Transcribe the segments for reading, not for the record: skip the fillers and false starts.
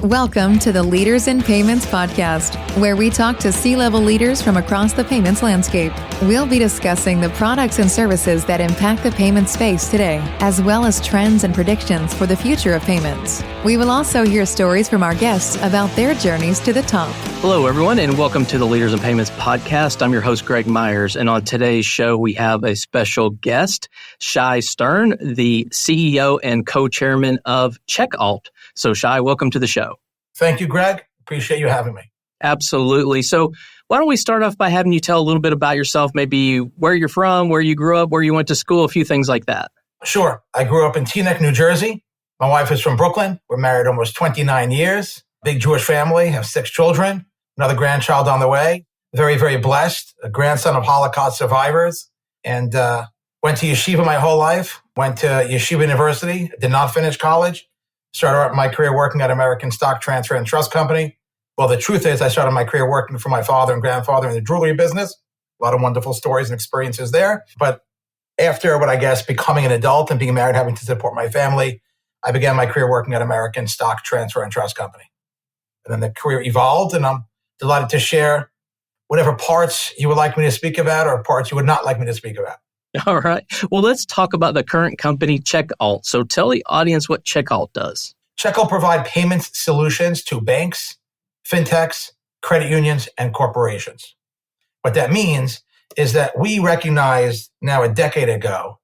Welcome to the Leaders in Payments podcast, where we talk to C-level leaders from across the payments landscape. We'll be discussing the products and services that impact the payment space today, as well as trends and predictions for the future of payments. We will also hear stories from our guests about their journeys to the top. Hello, everyone, and welcome to the Leaders in Payments podcast. I'm your host, Greg Myers, and on today's show, we have a special guest, Shai Stern, the CEO and co-chairman of CheckAlt. So, Shai, welcome to the show. Thank you, Greg. Appreciate you having me. Absolutely. So why don't we start off by having you tell a little bit about yourself, maybe where you're from, where you grew up, where you went to school, a few things like that. Sure. I grew up in Teaneck, New Jersey. My wife is from Brooklyn. We're married almost 29 years. Big Jewish family, have 6 children, another grandchild on the way. Very, very blessed, a grandson of Holocaust survivors, and went to yeshiva my whole life, went to Yeshiva University, did not finish college. Started my career working at American Stock Transfer and Trust Company. Well, the truth is I started my career working for my father and grandfather in the jewelry business. A lot of wonderful stories and experiences there. But after becoming an adult and being married, having to support my family, I began my career working at American Stock Transfer and Trust Company. And then the career evolved, and I'm delighted to share whatever parts you would like me to speak about or parts you would not like me to speak about. All right. Well, let's talk about the current company, CheckAlt. So tell the audience what CheckAlt does. CheckAlt provide payments solutions to banks, fintechs, credit unions, and corporations. What that means is that we recognized now a decade ago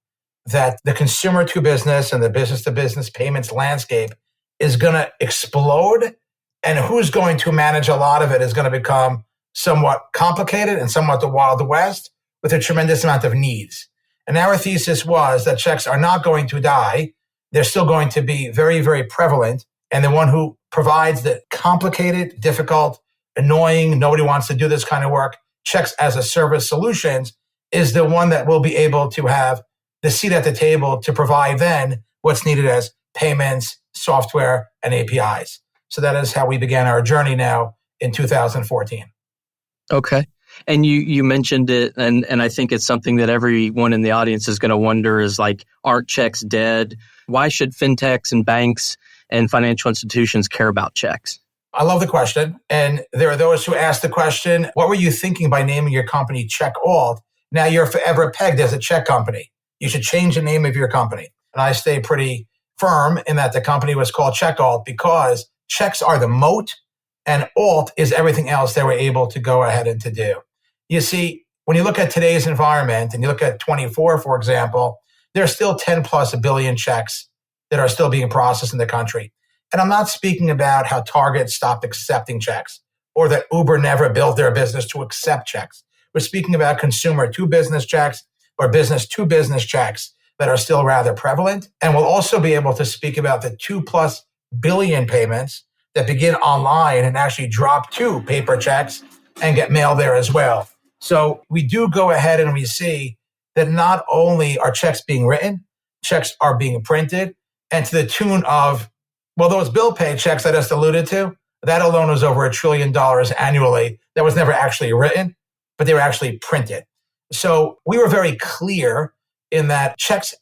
that the consumer to business and the business to business payments landscape is going to explode, and who's going to manage a lot of it is going to become somewhat complicated and somewhat the Wild West with a tremendous amount of needs. And our thesis was that checks are not going to die. They're still going to be very, very prevalent. And the one who provides the complicated, difficult, annoying, nobody wants to do this kind of work, checks as a service solutions, is the one that will be able to have the seat at the table to provide then what's needed as payments, software, and APIs. So that is how we began our journey now in 2014. Okay. And you mentioned it, and I think it's something that everyone in the audience is going to wonder is like, aren't checks dead? Why should fintechs and banks and financial institutions care about checks? I love the question. And there are those who ask the question, what were you thinking by naming your company CheckAlt? Now you're forever pegged as a check company. You should change the name of your company. And I stay pretty firm in that the company was called CheckAlt because checks are the moat and alt is everything else they were able to go ahead and to do. You see, when you look at today's environment and you look at 24, for example, there's still 10 plus billion checks that are still being processed in the country. And I'm not speaking about how Target stopped accepting checks or that Uber never built their business to accept checks. We're speaking about consumer to business checks or business to business checks that are still rather prevalent. And we'll also be able to speak about the 2+ billion payments that begin online and actually drop to paper checks and get mailed there as well. So we do go ahead and we see that not only are checks being written, checks are being printed, and to the tune of, well, those bill pay checks I just alluded to, that alone was over $1 trillion annually. That was never actually written, but they were actually printed. So we were very clear in that checks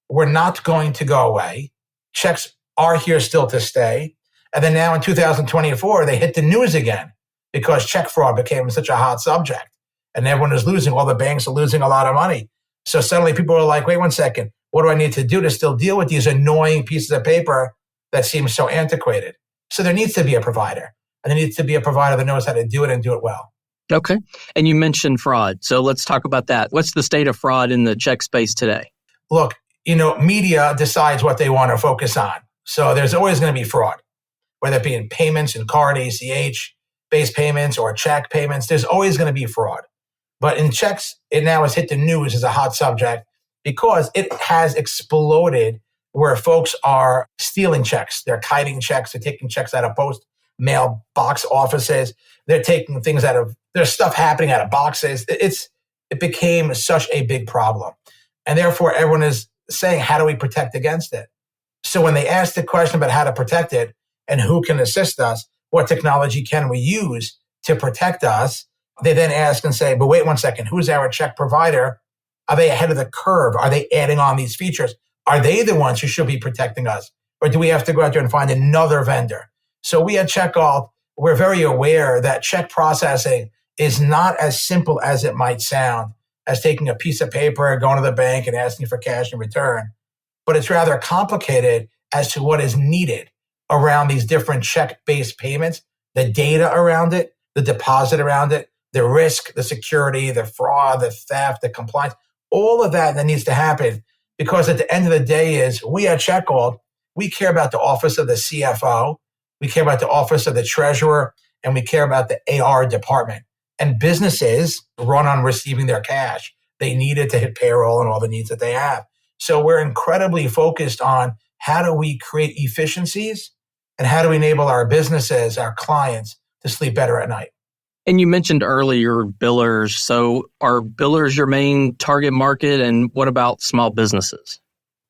were not going to go away. Checks are here still to stay. And then now in 2024, they hit the news again because check fraud became such a hot subject. And everyone is losing. All the banks are losing a lot of money. So suddenly people are like, wait 1 second. What do I need to do to still deal with these annoying pieces of paper that seem so antiquated? So there needs to be a provider. And there needs to be a provider that knows how to do it and do it well. Okay. And you mentioned fraud. So let's talk about that. What's the state of fraud in the check space today? Look, media decides what they want to focus on. So there's always going to be fraud, whether it be in payments and card, ACH-based payments or check payments. There's always going to be fraud. But in checks, it now has hit the news as a hot subject because it has exploded where folks are stealing checks. They're kiting checks. They're taking checks out of post mail box offices. They're taking things there's stuff happening out of boxes. It became such a big problem. And therefore, everyone is saying, how do we protect against it? So when they ask the question about how to protect it and who can assist us, what technology can we use to protect us, they then ask and say, but wait 1 second, who's our check provider? Are they ahead of the curve? Are they adding on these features? Are they the ones who should be protecting us? Or do we have to go out there and find another vendor? So we at CheckAlt, we're very aware that check processing is not as simple as it might sound, as taking a piece of paper, going to the bank and asking for cash in return. But it's rather complicated as to what is needed around these different check-based payments, the data around it, the deposit around it, the risk, the security, the fraud, the theft, the compliance, all of that needs to happen. Because at the end of the day is we at CheckAlt, we care about the office of the CFO, we care about the office of the treasurer, and we care about the AR department. And businesses run on receiving their cash. They need it to hit payroll and all the needs that they have. So we're incredibly focused on how do we create efficiencies and how do we enable our businesses, our clients, to sleep better at night. And you mentioned earlier billers. So are billers your main target market? And what about small businesses?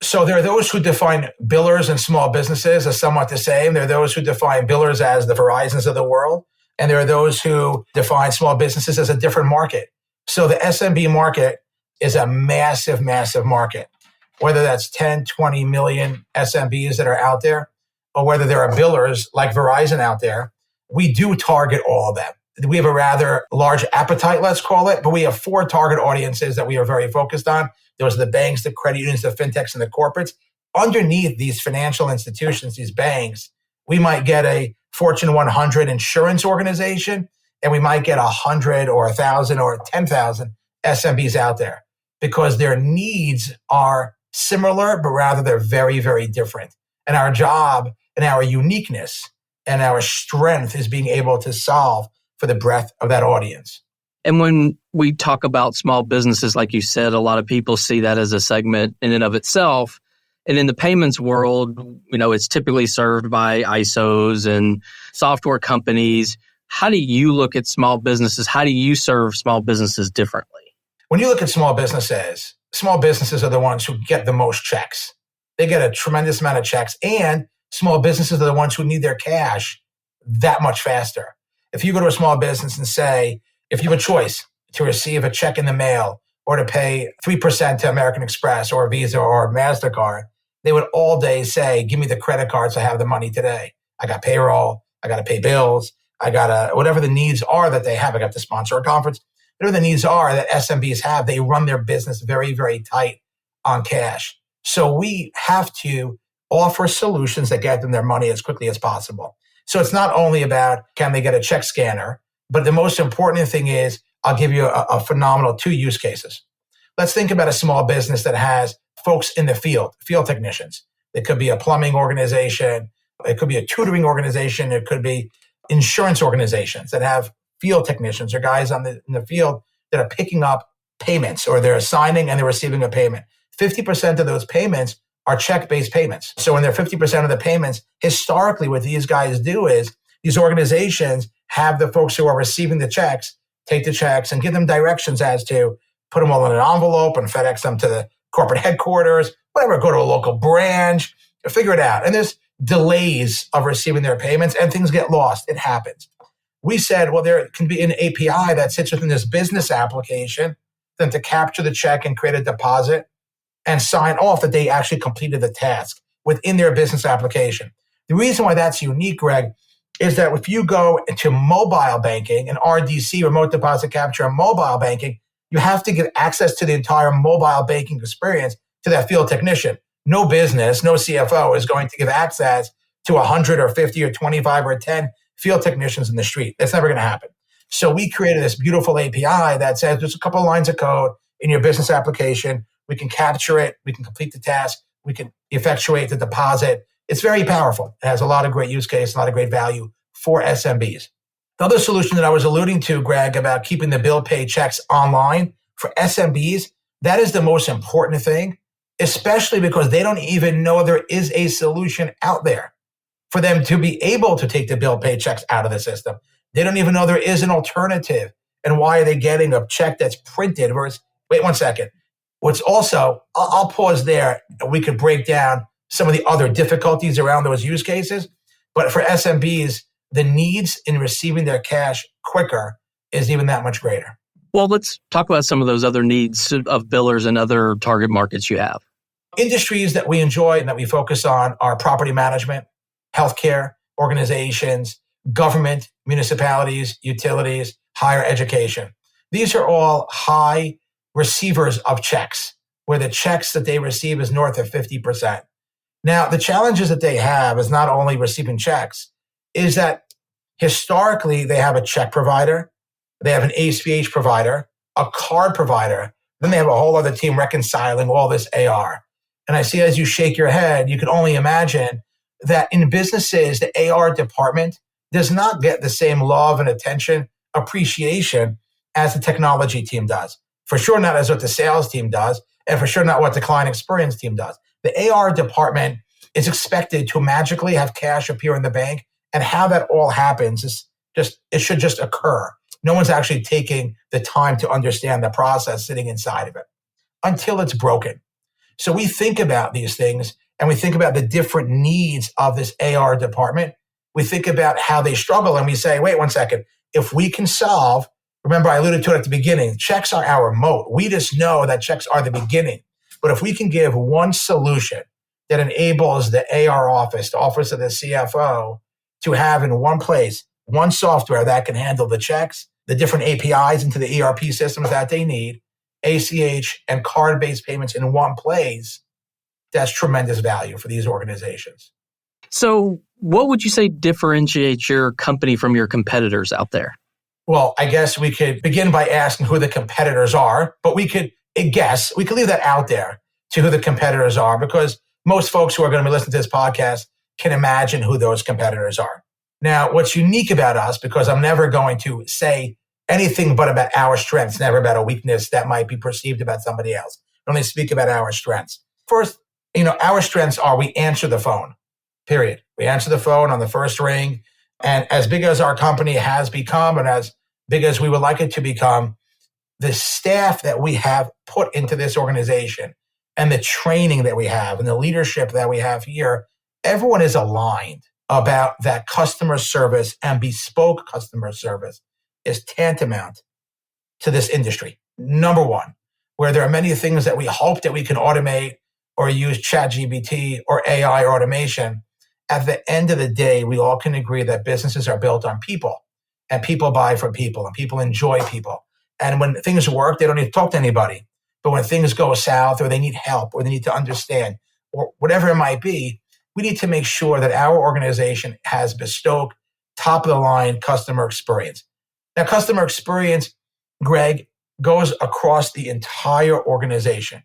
So there are those who define billers and small businesses as somewhat the same. There are those who define billers as the Verizons of the world. And there are those who define small businesses as a different market. So the SMB market is a massive, massive market. Whether that's 10, 20 million SMBs that are out there, or whether there are billers like Verizon out there, we do target all of them. We have a rather large appetite, let's call it, but we have 4 target audiences that we are very focused on. Those are the banks, the credit unions, the fintechs, and the corporates. Underneath these financial institutions, these banks, we might get a Fortune 100 insurance organization, and we might get 100 or 1,000 or 10,000 SMBs out there because their needs are similar, but rather they're very, very different. And our job and our uniqueness and our strength is being able to solve for the breadth of that audience. And when we talk about small businesses, like you said, a lot of people see that as a segment in and of itself. And in the payments world, it's typically served by ISOs and software companies. How do you look at small businesses? How do you serve small businesses differently? When you look at small businesses are the ones who get the most checks. They get a tremendous amount of checks, and small businesses are the ones who need their cash that much faster. If you go to a small business and say, if you have a choice to receive a check in the mail or to pay 3% to American Express or Visa or MasterCard, they would all day say, give me the credit card so I have the money today. I got payroll, I got to pay bills, I got whatever the needs are that they have. I got to sponsor a conference. Whatever the needs are that SMBs have, they run their business very, very tight on cash. So we have to offer solutions that get them their money as quickly as possible. So it's not only about can they get a check scanner, but the most important thing is I'll give you a phenomenal 2 use cases. Let's think about a small business that has folks in the field technicians. It could be a plumbing organization. It could be a tutoring organization. It could be insurance organizations that have field technicians or guys in the field that are picking up payments, or they're signing and they're receiving a payment. 50% of those payments are check-based payments. So when they're 50% of the payments, historically what these guys do is these organizations have the folks who are receiving the checks take the checks and give them directions as to put them all in an envelope and FedEx them to the corporate headquarters, whatever, go to a local branch, figure it out. And there's delays of receiving their payments and things get lost. It happens. We said, well, there can be an API that sits within this business application then to capture the check and create a deposit and sign off that they actually completed the task within their business application. The reason why that's unique, Greg, is that if you go into mobile banking and RDC, remote deposit capture, and mobile banking, you have to give access to the entire mobile banking experience to that field technician. No business, no CFO is going to give access to 100 or 50 or 25 or 10 field technicians in the street. That's never going to happen. So we created this beautiful API that says there's a couple of lines of code in your business application. We can capture it. We can complete the task. We can effectuate the deposit. It's very powerful. It has a lot of great use case, a lot of great value for SMBs. The other solution that I was alluding to, Greg, about keeping the bill pay checks online for SMBs, that is the most important thing, especially because they don't even know there is a solution out there for them to be able to take the bill pay checks out of the system. They don't even know there is an alternative. And why are they getting a check that's printed versus, wait 1 second. What's also, I'll pause there and we could break down some of the other difficulties around those use cases. But for SMBs, the needs in receiving their cash quicker is even that much greater. Well, let's talk about some of those other needs of billers and other target markets you have. Industries that we enjoy and that we focus on are property management, healthcare, organizations, government, municipalities, utilities, higher education. These are all high receivers of checks, where the checks that they receive is north of 50%. Now, the challenges that they have is not only receiving checks, is that historically they have a check provider, they have an ACH provider, a card provider, then they have a whole other team reconciling all this AR. And I see as you shake your head, you can only imagine that in businesses, the AR department does not get the same love and attention, appreciation as the technology team does. For sure not as what the sales team does, and for sure not what the client experience team does. The AR department is expected to magically have cash appear in the bank, and how that all happens is it should just occur. No one's actually taking the time to understand the process sitting inside of it until it's broken. So we think about these things and we think about the different needs of this AR department. We think about how they struggle and we say, wait 1 second, if we can solve, remember I alluded to it at the beginning, checks are our moat. We just know that checks are the beginning. But if we can give one solution that enables the AR office, the office of the CFO, to have in one place, one software that can handle the checks, the different APIs into the ERP systems that they need, ACH and card-based payments in one place, that's tremendous value for these organizations. So what would you say differentiates your company from your competitors out there? Well, I guess we could begin by asking who the competitors are, but we could leave that out there to who the competitors are, because most folks who are going to be listening to this podcast can imagine who those competitors are. Now, what's unique about us, because I'm never going to say anything but about our strengths, never about a weakness that might be perceived about somebody else. I only speak about our strengths. First, our strengths are we answer the phone, period. We answer the phone on the first ring. And as big as our company has become and as big as we would like it to become, the staff that we have put into this organization and the training that we have and the leadership that we have here, everyone is aligned about that customer service and bespoke customer service is tantamount to this industry. Number one, where there are many things that we hope that we can automate or use ChatGPT or AI or automation. At the end of the day, we all can agree that businesses are built on people and people buy from people and people enjoy people. And when things work, they don't need to talk to anybody. But when things go south or they need help or they need to understand or whatever it might be, we need to make sure that our organization has bespoke, top of the line customer experience. Now, customer experience, Greg, goes across the entire organization.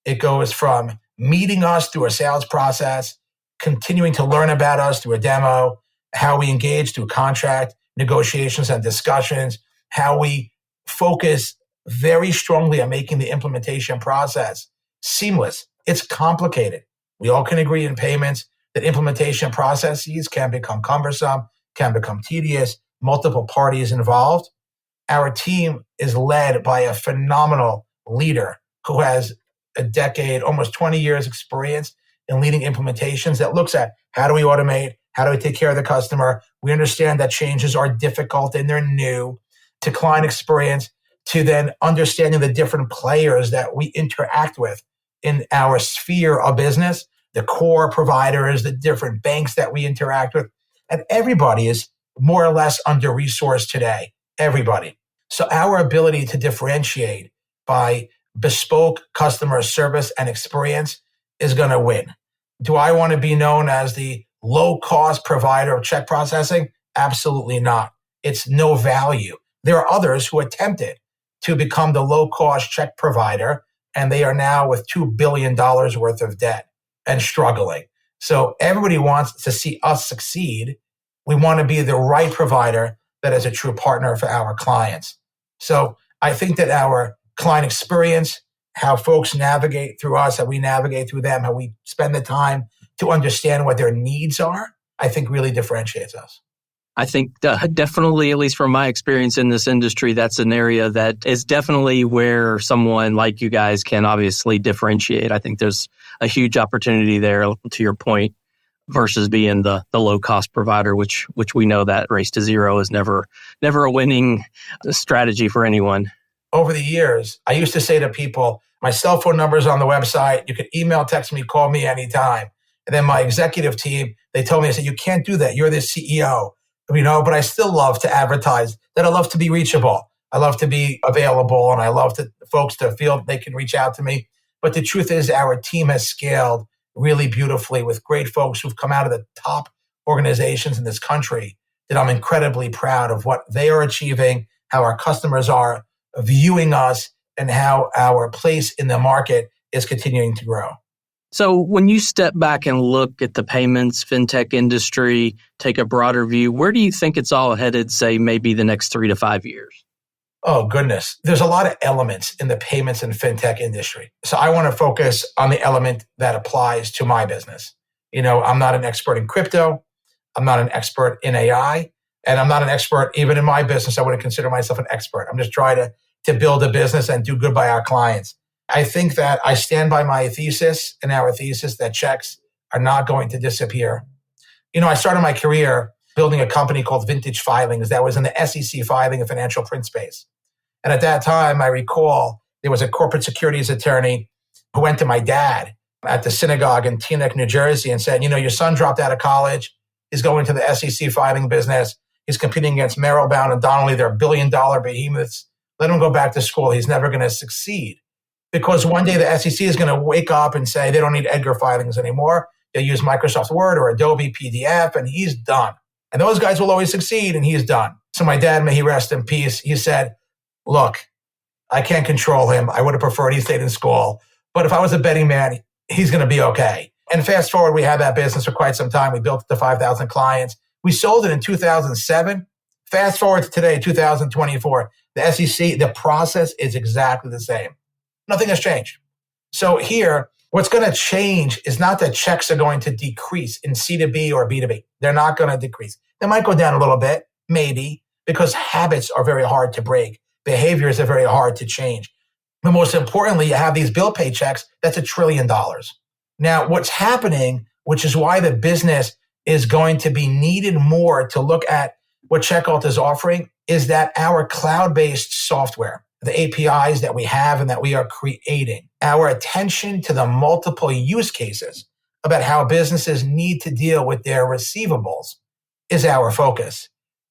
It goes from meeting us through a sales process, continuing to learn about us through a demo, how we engage through contract negotiations and discussions, how we focus very strongly on making the implementation process seamless. It's complicated. We all can agree in payments that implementation processes can become cumbersome, can become tedious, multiple parties involved. Our team is led by a phenomenal leader who has a decade, almost 20 years experience in leading implementations that looks at how do we automate, how do we take care of the customer. We understand that changes are difficult and they're new, to client experience, to then understanding the different players that we interact with in our sphere of business, the core providers, the different banks that we interact with. And everybody is more or less under-resourced today, everybody. So our ability to differentiate by bespoke customer service and experience is going to win. Do I want to be known as the low-cost provider of check processing? Absolutely not. It's no value. There are others who attempted to become the low-cost check provider, and they are now with $2 billion worth of debt and struggling. So everybody wants to see us succeed. We want to be the right provider that is a true partner for our clients. So I think that our client experience, how folks navigate through us, how we navigate through them, how we spend the time to understand what their needs are, I think really differentiates us. I think definitely, at least from my experience in this industry, that's an area that is definitely where someone like you guys can obviously differentiate. I think there's a huge opportunity there, to your point, versus being the low-cost provider, which we know that race to zero is never a winning strategy for anyone. Over the years, I used to say to people, my cell phone number is on the website. You can email, text me, call me anytime. And then my executive team, they told me, I said, you can't do that. You're the CEO, but I still love to advertise that I love to be reachable. I love to be available, and I love folks to feel they can reach out to me. But the truth is our team has scaled really beautifully with great folks who've come out of the top organizations in this country that I'm incredibly proud of what they are achieving, how our customers are viewing us, and how our place in the market is continuing to grow. So when you step back and look at the payments, fintech industry, take a broader view, where do you think it's all headed, say, maybe the next 3 to 5 years? Oh, goodness. There's a lot of elements in the payments and fintech industry. So I want to focus on the element that applies to my business. I'm not an expert in crypto. I'm not an expert in AI. And I'm not an expert even in my business. I wouldn't consider myself an expert. I'm just trying to build a business and do good by our clients. I think that I stand by my thesis and our thesis that checks are not going to disappear. I started my career building a company called Vintage Filings that was in the SEC filing and financial print space. And at that time, I recall there was a corporate securities attorney who went to my dad at the synagogue in Teaneck, New Jersey, and said, your son dropped out of college. He's going to the SEC filing business. He's competing against Merrill Bound and Donnelly. They're billion-dollar behemoths. Let him go back to school. He's never going to succeed. Because one day the SEC is going to wake up and say they don't need Edgar filings anymore. They use Microsoft Word or Adobe PDF, and he's done. And those guys will always succeed, and he's done. So my dad, may he rest in peace, he said, look, I can't control him. I would have preferred he stayed in school. But if I was a betting man, he's going to be okay. And fast forward, we had that business for quite some time. We built it to 5,000 clients. We sold it in 2007. Fast forward to today, 2024. The SEC, the process is exactly the same. Nothing has changed. So here, what's going to change is not that checks are going to decrease in C2B or B2B. They're not going to decrease. They might go down a little bit, maybe, because habits are very hard to break. Behaviors are very hard to change. But most importantly, you have these bill pay checks. That's $1 trillion. Now, what's happening, which is why the business is going to be needed more to look at what CheckAlt is offering, is that our cloud-based software, the APIs that we have and that we are creating, our attention to the multiple use cases about how businesses need to deal with their receivables is our focus.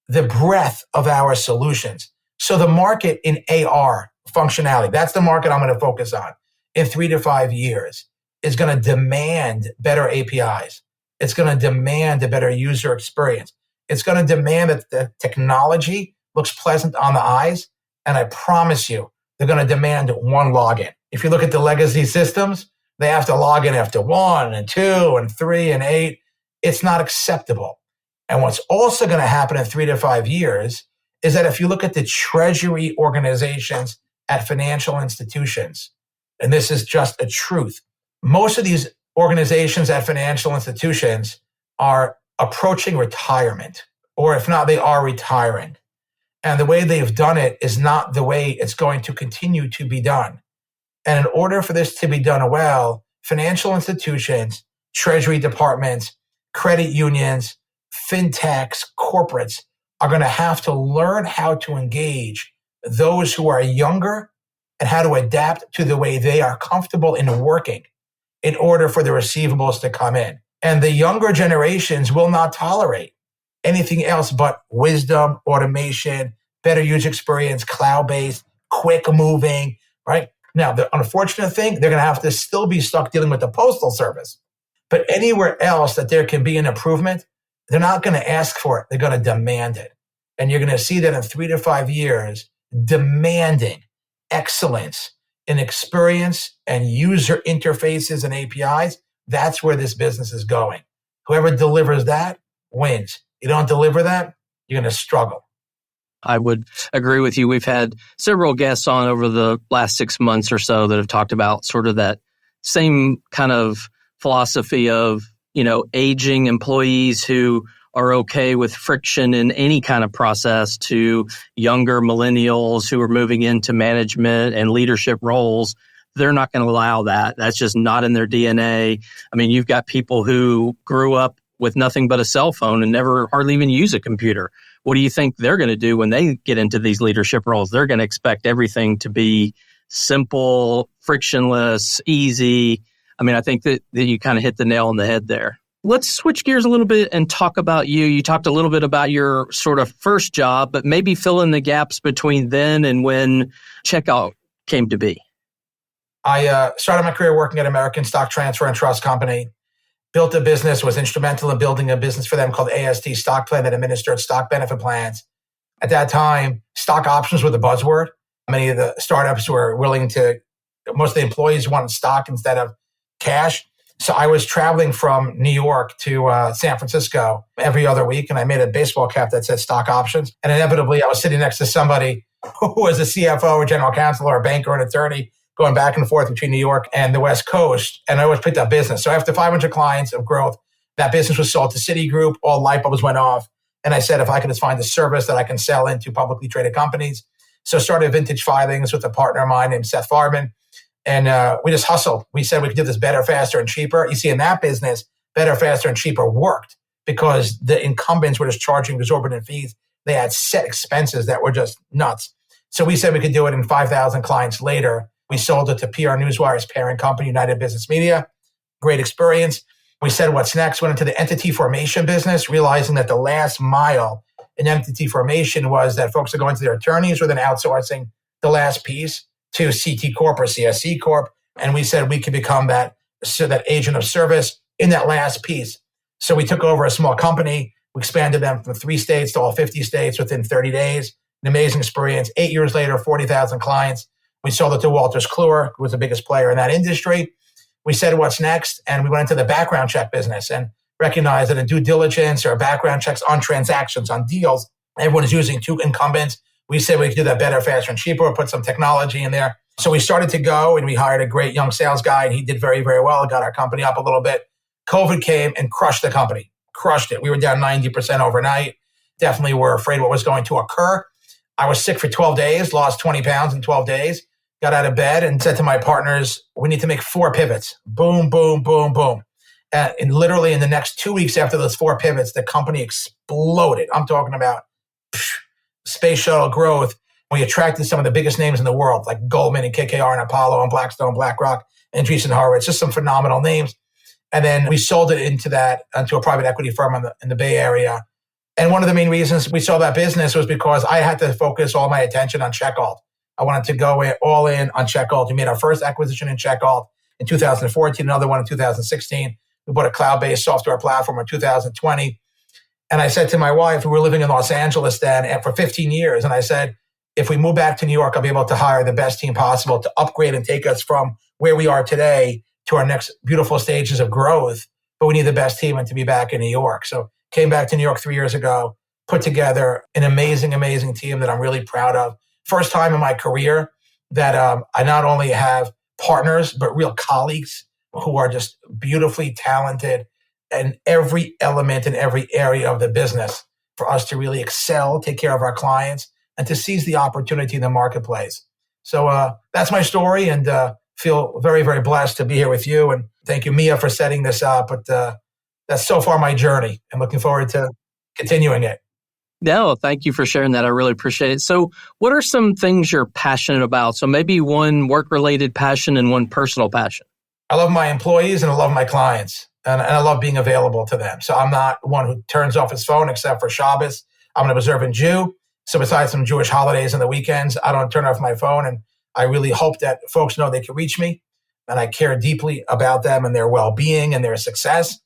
The breadth of our solutions. So the market in AR functionality, that's the market I'm going to focus on in 3 to 5 years, is going to demand better APIs. It's going to demand a better user experience. It's going to demand that the technology looks pleasant on the eyes. And I promise you, they're going to demand one login. If you look at the legacy systems, they have to log in after 1 and 2 and 3 and 8. It's not acceptable. And what's also going to happen in 3 to 5 years is that if you look at the treasury organizations at financial institutions, and this is just a truth, most of these organizations at financial institutions are approaching retirement, or if not, they are retiring. And the way they've done it is not the way it's going to continue to be done. And in order for this to be done well, financial institutions, treasury departments, credit unions, fintechs, corporates are going to have to learn how to engage those who are younger and how to adapt to the way they are comfortable in working in order for the receivables to come in. And the younger generations will not tolerate anything else but wisdom, automation, better user experience, cloud-based, quick moving, right? Now, the unfortunate thing, they're going to have to still be stuck dealing with the postal service. But anywhere else that there can be an improvement, they're not going to ask for it. They're going to demand it. And you're going to see that in 3 to 5 years, demanding excellence in experience and user interfaces and APIs. That's where this business is going. Whoever delivers that wins. You don't deliver that, you're going to struggle. I would agree with you. We've had several guests on over the last 6 months or so that have talked about sort of that same kind of philosophy of, aging employees who are okay with friction in any kind of process to younger millennials who are moving into management and leadership roles. They're not going to allow that. That's just not in their DNA. I mean, you've got people who grew up with nothing but a cell phone and never hardly even use a computer. What do you think they're going to do when they get into these leadership roles? They're going to expect everything to be simple, frictionless, easy. I mean, I think that you kind of hit the nail on the head there. Let's switch gears a little bit and talk about you. You talked a little bit about your sort of first job, but maybe fill in the gaps between then and when CheckAlt came to be. I started my career working at American Stock Transfer and Trust Company, built a business, was instrumental in building a business for them called AST Stock Plan that administered stock benefit plans. At that time, stock options were the buzzword. Many of the startups were most of the employees wanted stock instead of cash. So I was traveling from New York to San Francisco every other week, and I made a baseball cap that said stock options. And inevitably, I was sitting next to somebody who was a CFO or general counsel or a banker or an attorney going back and forth between New York and the West Coast. And I always picked up business. So after 500 clients of growth, that business was sold to Citigroup. All light bulbs went off. And I said, if I could just find a service that I can sell into publicly traded companies. So I started Vintage Filings with a partner of mine named Seth Farman. And we just hustled. We said we could do this better, faster, and cheaper. You see, in that business, better, faster, and cheaper worked because the incumbents were just charging exorbitant fees. They had set expenses that were just nuts. So we said we could do it in 5,000 clients later. We sold it to PR Newswire's parent company, United Business Media. Great experience. We said, what's next? Went into the entity formation business, realizing that the last mile in entity formation was that folks are going to their attorneys or then outsourcing the last piece to CT Corp or CSC Corp. And we said we could become that agent of service in that last piece. So we took over a small company. We expanded them from 3 states to all 50 states within 30 days. An amazing experience. 8 years later, 40,000 clients. We sold it to Wolters Kluwer, who was the biggest player in that industry. We said, what's next? And we went into the background check business and recognized that in due diligence or background checks on transactions, on deals, everyone is using 2 incumbents. We said we could do that better, faster, and cheaper, put some technology in there. So we started to go and we hired a great young sales guy and he did very, very well. Got our company up a little bit. COVID came and crushed the company, crushed it. We were down 90% overnight. Definitely were afraid what was going to occur. I was sick for 12 days, lost 20 pounds in 12 days, got out of bed and said to my partners, we need to make 4 pivots. Boom, boom, boom, boom. And literally in the next 2 weeks after those 4 pivots, the company exploded. I'm talking about space shuttle growth. We attracted some of the biggest names in the world, like Goldman and KKR and Apollo and Blackstone, BlackRock, and Andreessen Horowitz, just some phenomenal names. And then we sold it into a private equity firm in the Bay Area. And one of the main reasons we sold that business was because I had to focus all my attention on CheckAlt. I wanted to go all in on CheckAlt. We made our first acquisition in CheckAlt in 2014, another one in 2016. We bought a cloud-based software platform in 2020. And I said to my wife, we were living in Los Angeles then and for 15 years. And I said, if we move back to New York, I'll be able to hire the best team possible to upgrade and take us from where we are today to our next beautiful stages of growth. But we need the best team and to be back in New York. So came back to New York 3 years ago, put together an amazing, amazing team that I'm really proud of. First time in my career that I not only have partners, but real colleagues who are just beautifully talented in every element in every area of the business for us to really excel, take care of our clients, and to seize the opportunity in the marketplace. So that's my story and feel very, very blessed to be here with you. And thank you, Mia, for setting this up. But that's so far my journey and looking forward to continuing it. No, thank you for sharing that. I really appreciate it. So what are some things you're passionate about? So maybe one work-related passion and one personal passion. I love my employees and I love my clients. And I love being available to them. So I'm not one who turns off his phone except for Shabbos. I'm an observant Jew. So besides some Jewish holidays and the weekends, I don't turn off my phone. And I really hope that folks know they can reach me. And I care deeply about them and their well-being and their success.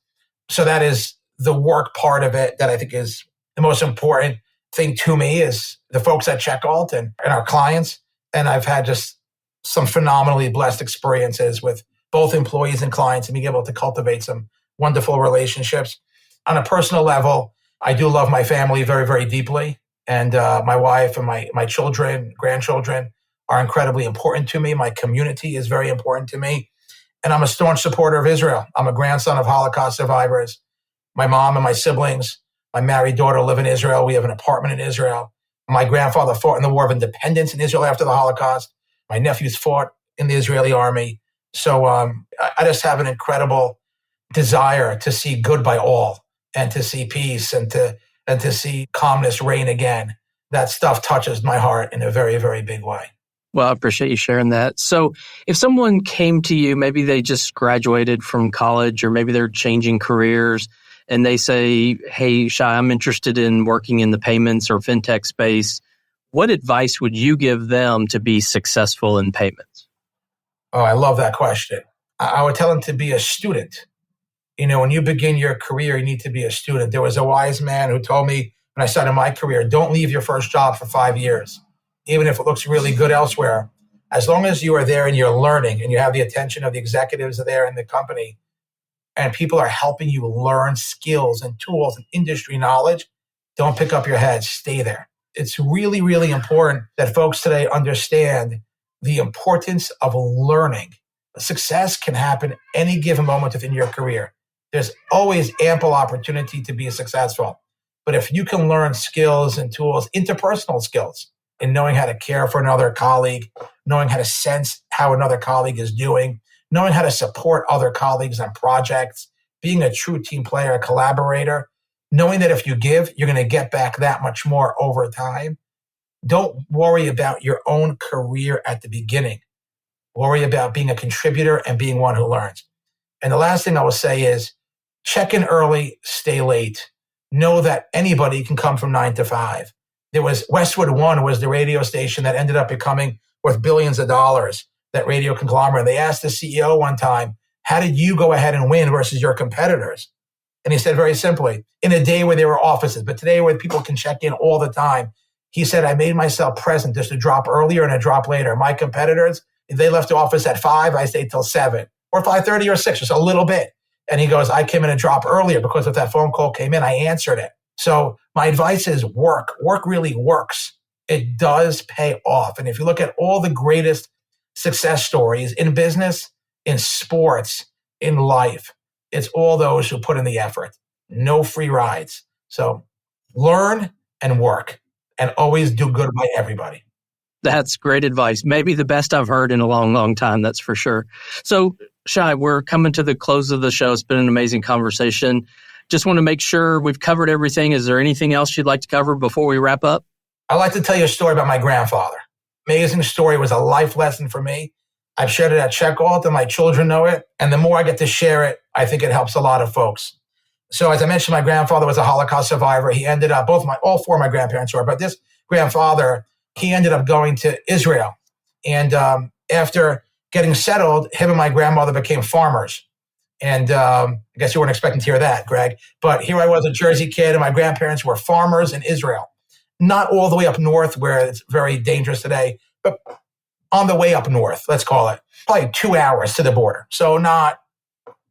So that is the work part of it that I think is the most important thing to me is the folks at CheckAlt and our clients. And I've had just some phenomenally blessed experiences with both employees and clients and being able to cultivate some wonderful relationships. On a personal level, I do love my family very, very deeply. And my wife and my children, grandchildren are incredibly important to me. My community is very important to me. And I'm a staunch supporter of Israel. I'm a grandson of Holocaust survivors. My mom and my siblings, my married daughter live in Israel. We have an apartment in Israel. My grandfather fought in the War of Independence in Israel after the Holocaust. My nephews fought in the Israeli army. So I just have an incredible desire to see good by all and to see peace and to see calmness reign again. That stuff touches my heart in a very, very big way. Well, I appreciate you sharing that. So if someone came to you, maybe they just graduated from college or maybe they're changing careers and they say, hey, Shai, I'm interested in working in the payments or fintech space. What advice would you give them to be successful in payments? Oh, I love that question. I would tell them to be a student. When you begin your career, you need to be a student. There was a wise man who told me when I started my career, don't leave your first job for 5 years, even if it looks really good elsewhere. As long as you are there and you're learning and you have the attention of the executives there in the company and people are helping you learn skills and tools and industry knowledge, don't pick up your head, stay there. It's really, really important that folks today understand the importance of learning. Success can happen any given moment within your career. There's always ample opportunity to be successful. But if you can learn skills and tools, interpersonal skills, in knowing how to care for another colleague, knowing how to sense how another colleague is doing, knowing how to support other colleagues on projects, being a true team player, a collaborator, knowing that if you give, you're going to get back that much more over time. Don't worry about your own career at the beginning. Worry about being a contributor and being one who learns. And the last thing I will say is check in early, stay late. Know that anybody can come from 9 to 5. There was Westwood One was the radio station that ended up becoming worth billions of dollars, that radio conglomerate. They asked the CEO one time, how did you go ahead and win versus your competitors? And he said very simply, in a day where there were offices, but today where people can check in all the time, he said, I made myself present just to drop earlier and a drop later. My competitors, if they left the office at 5, I stayed till 7 or 5:30 or 6, just a little bit. And he goes, I came in a drop earlier because if that phone call came in, I answered it. So my advice is work. Work really works. It does pay off. And if you look at all the greatest success stories in business, in sports, in life, it's all those who put in the effort. No free rides. So learn and work and always do good by everybody. That's great advice. Maybe the best I've heard in a long, long time, that's for sure. So, Shai, we're coming to the close of the show. It's been an amazing conversation. Just want to make sure we've covered everything. Is there anything else you'd like to cover before we wrap up? I'd like to tell you a story about my grandfather. Amazing story. It was a life lesson for me. I've shared it at CheckAlt and my children know it. And the more I get to share it, I think it helps a lot of folks. So as I mentioned, my grandfather was a Holocaust survivor. He ended up, all four of my grandparents were, but this grandfather, he ended up going to Israel. And after getting settled, him and my grandmother became farmers. And I guess you weren't expecting to hear that, Greg. But here I was, a Jersey kid, and my grandparents were farmers in Israel. Not all the way up north where it's very dangerous today, but on the way up north, let's call it. Probably 2 hours to the border. So not,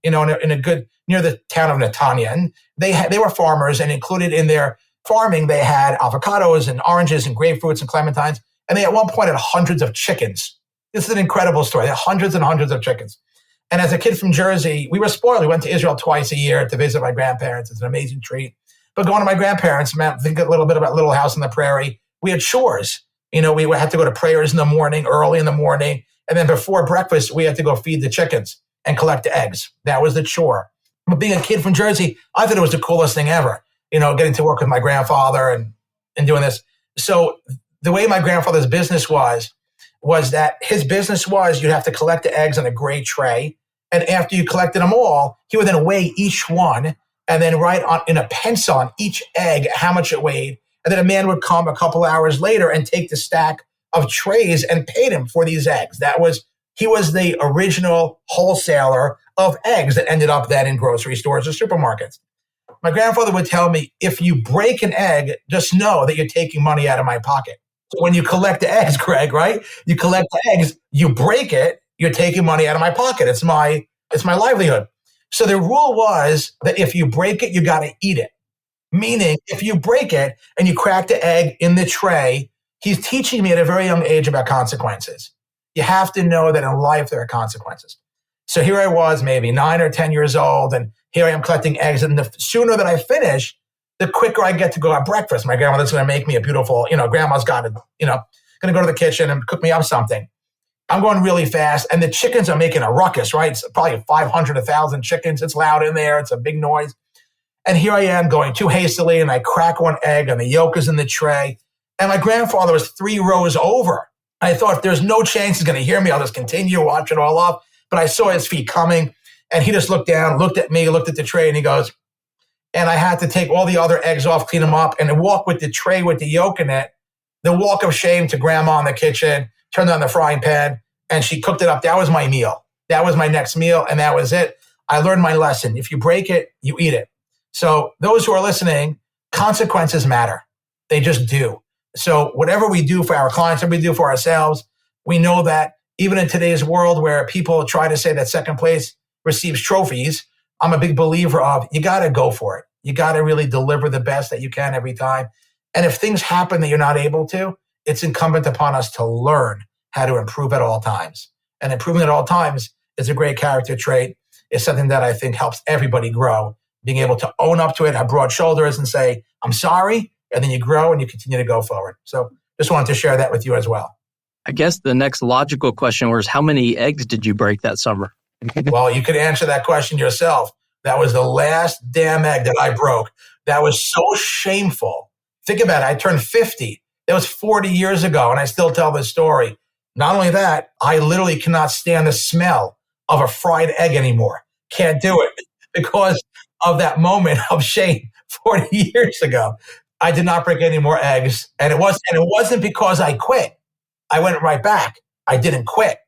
in a good, near the town of Netanya. And they were farmers, and included in their farming, they had avocados and oranges and grapefruits and clementines. And they at one point had hundreds of chickens. This is an incredible story. They had hundreds and hundreds of chickens. And as a kid from Jersey, we were spoiled. We went to Israel twice a year to visit my grandparents. It's an amazing treat. But going to my grandparents meant, think a little bit about Little House on the Prairie. We had chores. We had to go to prayers in the morning, early in the morning. And then before breakfast, we had to go feed the chickens and collect the eggs. That was the chore. But being a kid from Jersey, I thought it was the coolest thing ever, getting to work with my grandfather and doing this. So the way my grandfather's business was that his business was you'd have to collect the eggs on a gray tray. And after you collected them all, he would then weigh each one and then write in a pencil on each egg how much it weighed. And then a man would come a couple hours later and take the stack of trays and paid him for these eggs. He was the original wholesaler of eggs that ended up then in grocery stores or supermarkets. My grandfather would tell me, if you break an egg, just know that you're taking money out of my pocket. So when you collect the eggs, Greg, right? You collect the eggs, you break it, you're taking money out of my pocket. It's my livelihood. So the rule was that if you break it, you got to eat it. Meaning, if you break it and you crack the egg in the tray, he's teaching me at a very young age about consequences. You have to know that in life there are consequences. So here I was, maybe 9 or 10 years old, and here I am collecting eggs. And the sooner that I finish, the quicker I get to go have breakfast. My grandmother's going to make me a beautiful, grandma's got to, going to go to the kitchen and cook me up something. I'm going really fast, and the chickens are making a ruckus, right? It's probably 500, 1,000 chickens. It's loud in there. It's a big noise. And here I am going too hastily, and I crack one egg, and the yolk is in the tray. And my grandfather was 3 rows over. I thought there's no chance he's going to hear me. I'll just continue to watch it all off. But I saw his feet coming, and he just looked down, looked at me, looked at the tray, and he goes, and I had to take all the other eggs off, clean them up, and walk with the tray with the yolk in it, the walk of shame to grandma in the kitchen, turned on the frying pan, and she cooked it up. That was my meal. That was my next meal, and that was it. I learned my lesson. If you break it, you eat it. So those who are listening, consequences matter. They just do. So whatever we do for our clients, whatever we do for ourselves, we know that even in today's world where people try to say that second place receives trophies, I'm a big believer of you got to go for it. You got to really deliver the best that you can every time. And if things happen that you're not able to, it's incumbent upon us to learn how to improve at all times. And improving at all times is a great character trait. It's something that I think helps everybody grow, being able to own up to it, have broad shoulders and say, I'm sorry. And then you grow and you continue to go forward. So just wanted to share that with you as well. I guess the next logical question was, how many eggs did you break that summer? Well, you could answer that question yourself. That was the last damn egg that I broke. That was so shameful. Think about it. I turned 50. That was 40 years ago, and I still tell this story. Not only that, I literally cannot stand the smell of a fried egg anymore. Can't do it because of that moment of shame 40 years ago. I did not break any more eggs, and it wasn't because I quit. I went right back. I didn't quit.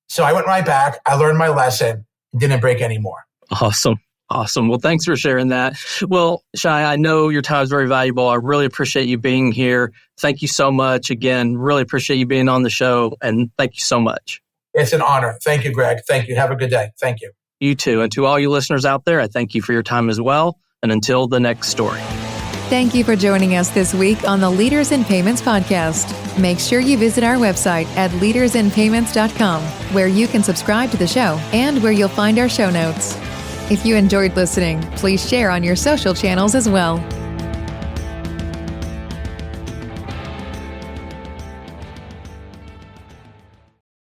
So I went right back. I learned my lesson, didn't break any more. Awesome. Well, thanks for sharing that. Well, Shai, I know your time is very valuable. I really appreciate you being here. Thank you so much. Again, really appreciate you being on the show, and thank you so much. It's an honor. Thank you, Greg. Thank you. Have a good day. Thank you. You too. And to all you listeners out there, I thank you for your time as well. And until the next story. Thank you for joining us this week on the Leaders in Payments podcast. Make sure you visit our website at leadersinpayments.com, where you can subscribe to the show and where you'll find our show notes. If you enjoyed listening, please share on your social channels as well.